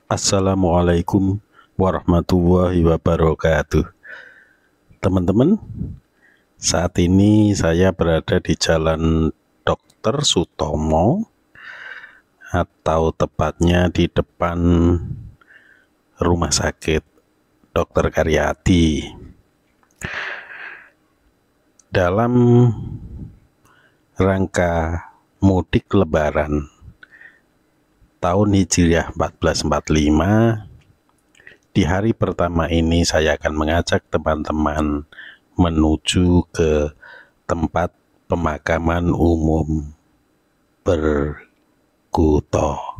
Assalamualaikum warahmatullahi wabarakatuh. Teman-teman, saat ini saya berada di Jalan Dr. Sutomo, atau tepatnya di depan Rumah Sakit Dr. Karyadi. Dalam rangka mudik Lebaran tahun Hijriah 1445, di hari pertama ini saya akan mengajak teman-teman menuju ke tempat pemakaman umum Berkuto.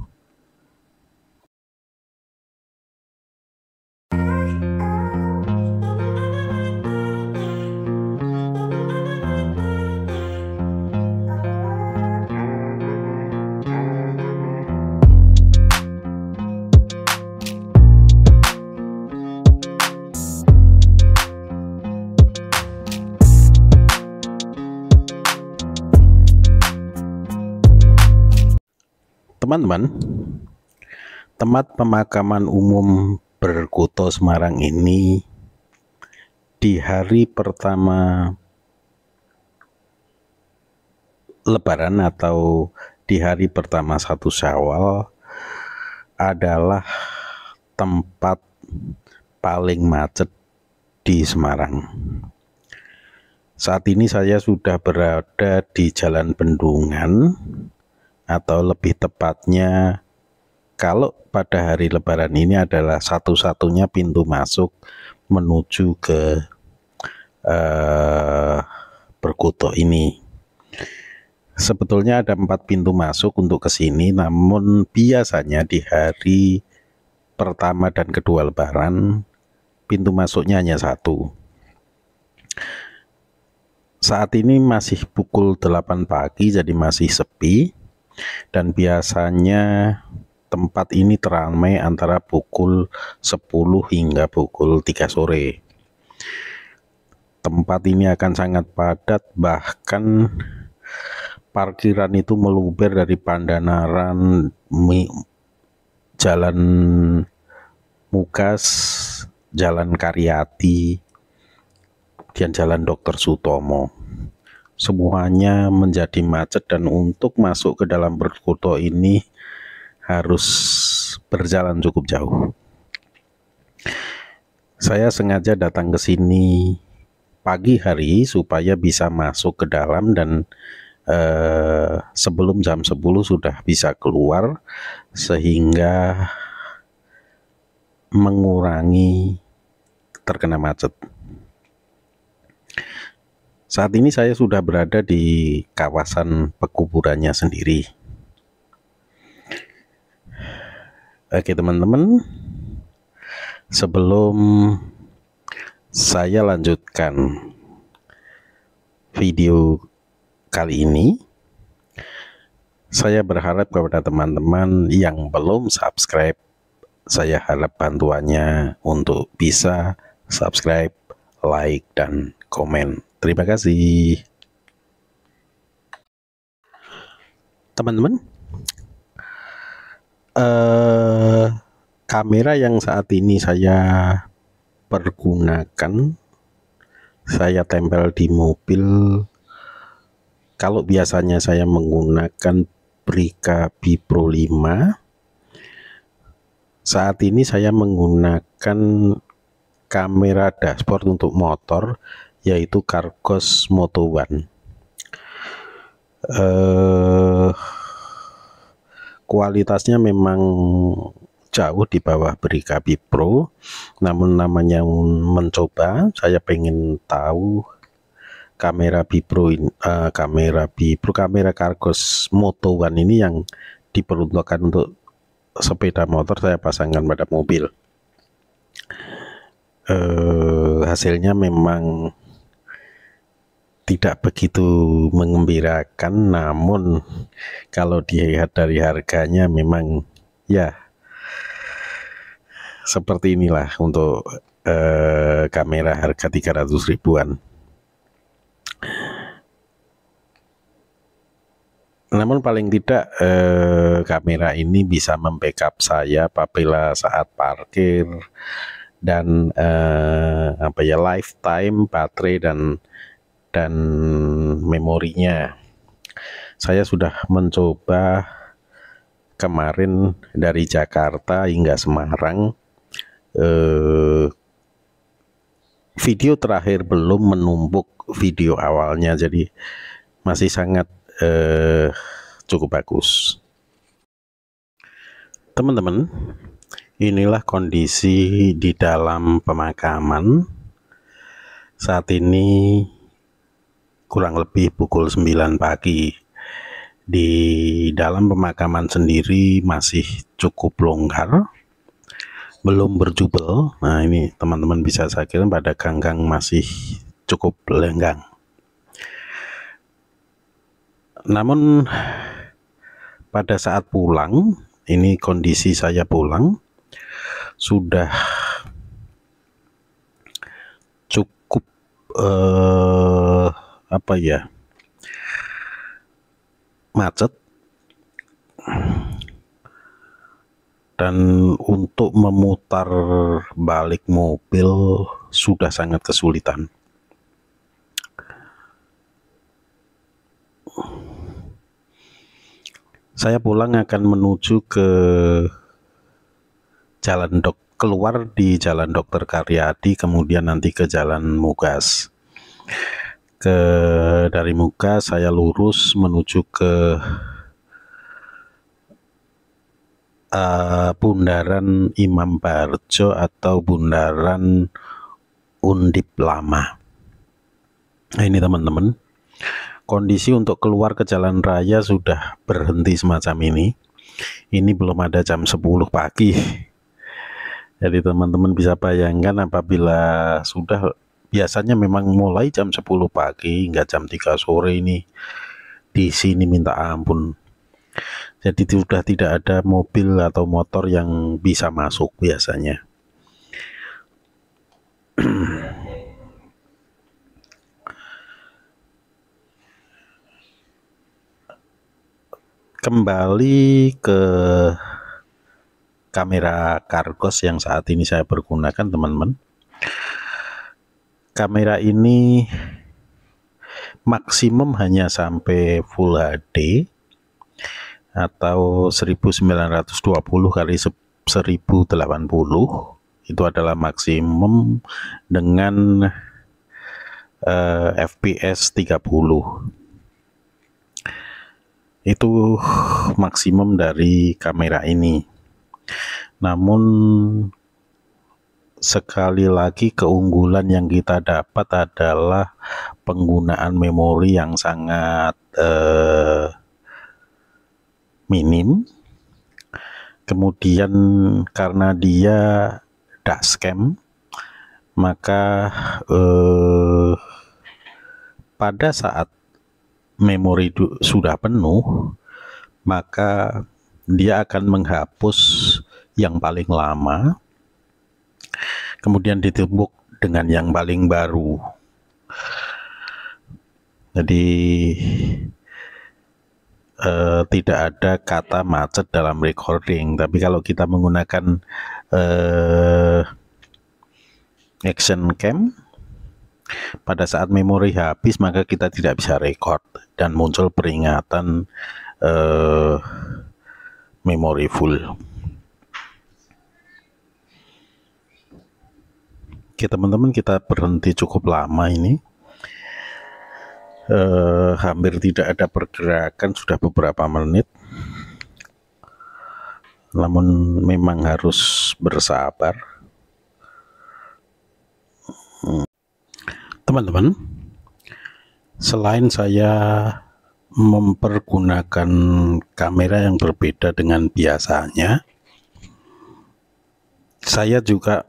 Teman-teman, tempat pemakaman umum Berkuto Semarang ini di hari pertama Lebaran atau di hari pertama 1 Syawal adalah tempat paling macet di Semarang. Saat ini saya sudah berada di Jalan Bendungan, atau lebih tepatnya kalau pada hari Lebaran ini adalah satu-satunya pintu masuk menuju ke Berkuto ini. Sebetulnya ada 4 pintu masuk untuk ke sini, namun biasanya di hari pertama dan kedua Lebaran pintu masuknya hanya 1. Saat ini masih pukul 8 pagi, jadi masih sepi, dan biasanya tempat ini teramai antara pukul 10 hingga pukul 3 sore. Tempat ini akan sangat padat, bahkan parkiran itu meluber dari Pandanaran, Jalan Mugas, Jalan Karyadi, dan Jalan Dr. Sutomo. Semuanya menjadi macet, dan untuk masuk ke dalam Berkuto ini harus berjalan cukup jauh. Saya sengaja datang ke sini pagi hari supaya bisa masuk ke dalam, dan sebelum jam 10 sudah bisa keluar, sehingga mengurangi terkena macet. Saat ini saya sudah berada di kawasan pekuburannya sendiri. Oke teman-teman, sebelum saya lanjutkan video kali ini, saya berharap kepada teman-teman yang belum subscribe, saya harap bantuannya untuk bisa subscribe, like, dan komen. Terima kasih. Teman-teman, kamera yang saat ini saya pergunakan, saya tempel di mobil. Kalau biasanya saya menggunakan Brica Bipro 5, saat ini saya menggunakan kamera dashboard untuk motor, yaitu Cargos Moto One. Kualitasnya memang jauh di bawah Brica Bipro, namun namanya mencoba, saya pengen tahu kamera Cargos Moto One ini yang diperuntukkan untuk sepeda motor, saya pasangkan pada mobil. Hasilnya memang tidak begitu mengembirakan, namun kalau dilihat dari harganya memang ya seperti inilah untuk kamera harga 300 ribuan. Namun paling tidak kamera ini bisa membackup saya apabila saat parkir dan lifetime baterai dan memorinya. Saya sudah mencoba kemarin dari Jakarta hingga Semarang. Video terakhir belum menumpuk video awalnya, jadi masih sangat cukup bagus. Teman-teman, inilah kondisi di dalam pemakaman. Saat ini kurang lebih pukul 9 pagi. Di dalam pemakaman sendiri masih cukup longgar, belum berjubel. Nah, ini teman-teman bisa saya kira pada gang-gang masih cukup lenggang. Namun pada saat pulang, ini kondisi saya pulang sudah cukup macet, dan untuk memutar balik mobil sudah sangat kesulitan. Saya pulang akan menuju ke keluar di Jalan Dr. Karyadi, kemudian nanti ke Jalan Mugas. Dari Mugas saya lurus menuju ke Bundaran Imam Barjo atau Bundaran Undip Lama. Nah, ini teman-teman, kondisi untuk keluar ke jalan raya sudah berhenti semacam ini. Ini belum ada jam 10 pagi. Jadi teman-teman bisa bayangkan apabila sudah, biasanya memang mulai jam 10 pagi hingga jam 3 sore ini di sini minta ampun. Jadi sudah tidak ada mobil atau motor yang bisa masuk biasanya. Kembali ke kamera Cargos yang saat ini saya pergunakan, teman-teman. Kamera ini maksimum hanya sampai Full HD atau 1920 kali 1080. Itu adalah maksimum dengan FPS 30. Itu maksimum dari kamera ini. Namun sekali lagi keunggulan yang kita dapat adalah penggunaan memori yang sangat minim. Kemudian karena dia dashcam, maka pada saat memori sudah penuh, maka dia akan menghapus yang paling lama, kemudian ditumpuk dengan yang paling baru. Jadi tidak ada kata macet dalam recording. Tapi kalau kita menggunakan action cam, pada saat memori habis maka kita tidak bisa record dan muncul peringatan memori full. Oke teman-teman, kita berhenti cukup lama ini. Hampir tidak ada pergerakan sudah beberapa menit. Namun memang harus bersabar. Teman-teman, selain saya mempergunakan kamera yang berbeda dengan biasanya, saya juga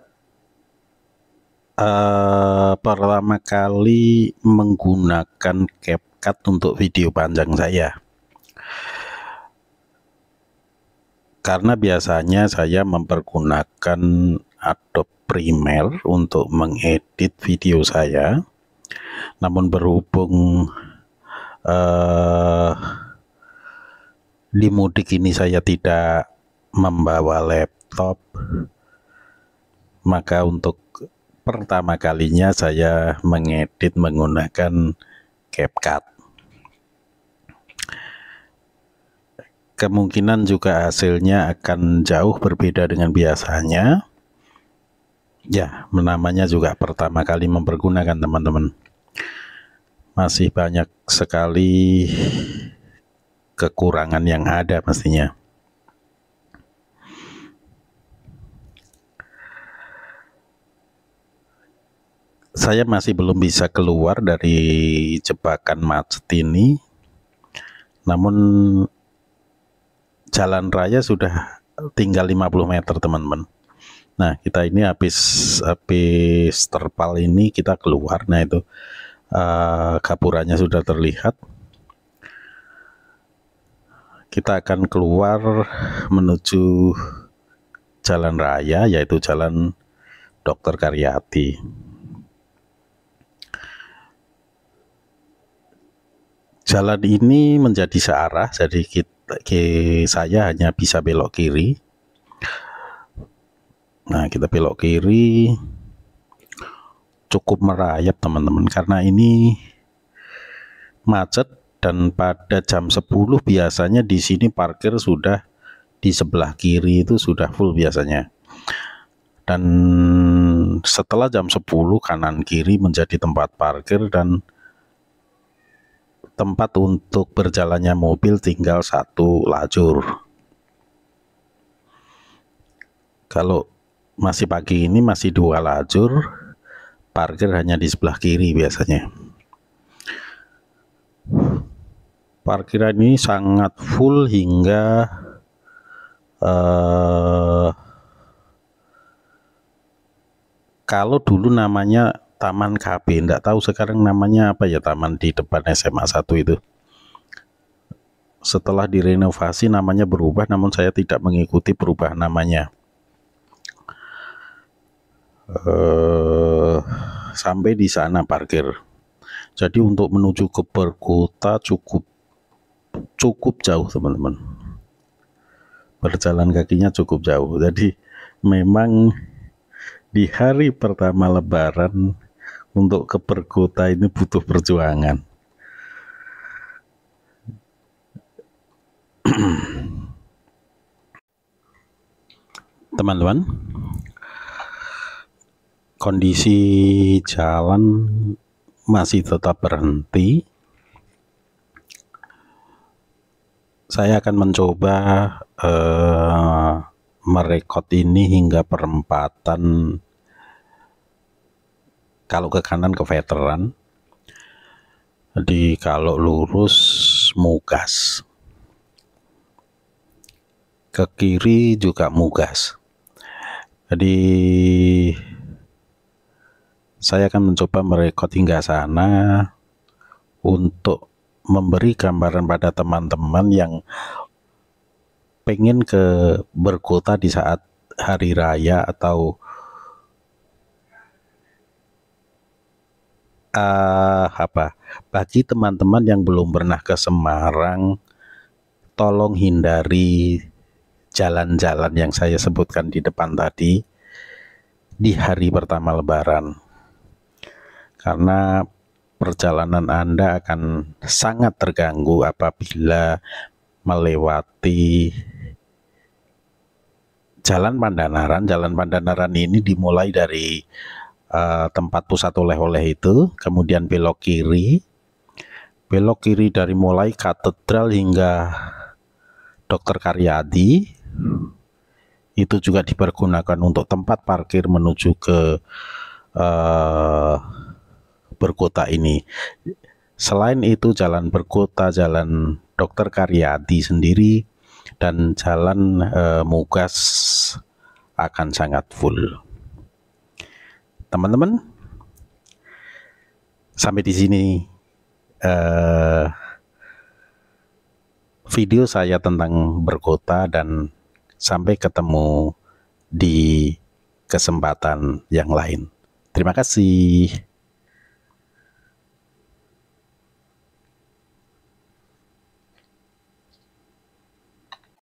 pertama kali menggunakan CapCut untuk video panjang saya. Karena biasanya saya mempergunakan Adobe Premiere untuk mengedit video saya. Namun berhubung Di mudik ini saya tidak membawa laptop, maka untuk pertama kalinya saya mengedit menggunakan CapCut. Kemungkinan juga hasilnya akan jauh berbeda dengan biasanya. Ya, namanya juga pertama kali mempergunakan, teman-teman. Masih banyak sekali kekurangan yang ada pastinya. Saya masih belum bisa keluar dari jebakan macet ini. Namun jalan raya sudah tinggal 50 meter, teman-teman. Nah, kita ini habis terpal ini kita keluar. Nah, itu gapurannya sudah terlihat. Kita akan keluar menuju jalan raya, yaitu Jalan Dr. Karyadi. Jalan ini menjadi searah, jadi saya hanya bisa belok kiri. Nah, kita belok kiri, cukup merayap, teman-teman, karena ini macet. Dan pada jam 10 biasanya di sini parkir sudah di sebelah kiri itu sudah full biasanya. Dan setelah jam 10 kanan kiri menjadi tempat parkir dan tempat untuk berjalannya mobil tinggal satu lajur. Kalau masih pagi ini masih 2 lajur, parkir hanya di sebelah kiri biasanya. Parkiran ini sangat full hingga kalau dulu namanya Taman KB, enggak tahu sekarang namanya apa ya, taman di depan SMA 1 itu. Setelah direnovasi namanya berubah, namun saya tidak mengikuti perubahan namanya. Sampai di sana parkir. Jadi untuk menuju ke perkota cukup jauh, teman-teman. Berjalan kakinya cukup jauh. Jadi memang di hari pertama Lebaran untuk ke perkota ini butuh perjuangan. Teman-teman, kondisi jalan masih tetap berhenti. Saya akan mencoba merekod ini hingga perempatan. Kalau ke kanan ke veteran, jadi kalau lurus Mugas, ke kiri juga Mugas. Jadi saya akan mencoba merekod hingga sana untuk memberi gambaran pada teman-teman yang pengen ke berkota di saat hari raya atau bagi teman-teman yang belum pernah ke Semarang, tolong hindari jalan-jalan yang saya sebutkan di depan tadi di hari pertama Lebaran, karena perjalanan Anda akan sangat terganggu apabila melewati Jalan Pandanaran. Jalan Pandanaran ini dimulai dari tempat pusat oleh-oleh itu, kemudian belok kiri dari mulai katedral hingga Dr. Karyadi. Itu juga dipergunakan untuk tempat parkir menuju ke berkota ini. Selain itu jalan berkota, jalan Dr. Karyadi sendiri dan jalan Mugas akan sangat full. Teman-teman, sampai di sini video saya tentang berkota, dan sampai ketemu di kesempatan yang lain. Terima kasih.